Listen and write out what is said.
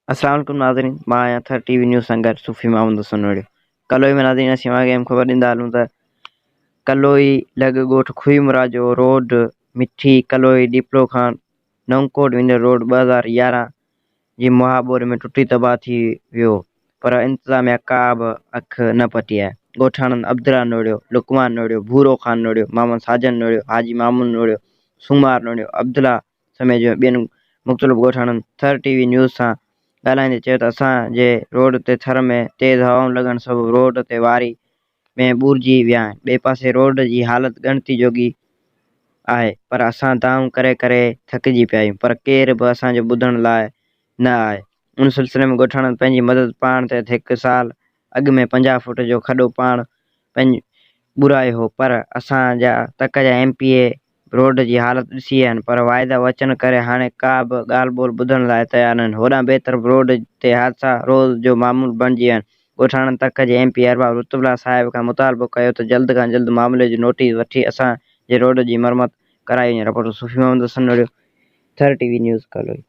अस्सलाम वालेकुम नाज़रीन, मां आहियां था टीवी न्यूज़ संगर सूफ़ी मोहम्मद सनोड़ियो। कल्ह में नाज़रीन असीं वांगे ख़बर ॾींदा हलूं त कलोई लॻ ॻोठ खुईमुरा जो रोड मिठी कलोई डिपलो खां नवकोट वेंदड़ रोड 2011 जी मुहाबोर में टुटी तबाह थी वियो, पर इंतज़ामिया का बि अख न पटी आहे। ॻोठाणनि अब्दुल्ला नोड़ियो, लुकमान नोड़ियो, भूरो खान नोड़ियो, मोहम्मद साजन नोड़ियो, हाजी मामून नोड़ियो, सूमार नोड़ियो, अब्दुल्ला समेत जो ॿियनि मुख़्तलिफ़ ॻोठाणनि थर टीवी न्यूज़ सां ॻाल्हाईंदे चयो त असांजे रोड ते थर में तेज़ हवाऊं लॻण सबबु रोड ते वारी में ॿुरिजी विया आहिनि। ॿिए पासे रोड जी हालत ॻणती जोगी आहे, पर असां दाऊं करे करे थकिजी पिया आहियूं, पर केर बि असांजो ॿुधण लाइ न आहे। उन सिलसिले में ॻोठाणनि पंहिंजी मदद पाण ते हिकु साल अॻु में 50 फुट जो खॾो पाण पंहिंजो ॿुरायो हो, पर असांजा तक जा एमपीए रोड जी हालत ॾिसी आहिनि, पर वाइदा वचन करे हाणे का बि ॻाल्हि ॿोल ॿुधण लाइ तयार न आहिनि। होॾां ॿिए तरफ़ रोड ते हादसा रोज़ जो मामूल बणिजी विया आहिनि। ॻोठाणनि तक जे एमपी अरबाब रुतुल्ला साहिब खां मुतालबो कयो त जल्द खां जल्द मामले जो नोटिस वठी असांजे रोड जी मरम्मत कराई वञे। रिपोर्टर सूफ़ी मोहम्मद सनोड़ियो, थर टीवी न्यूज़ कलोई।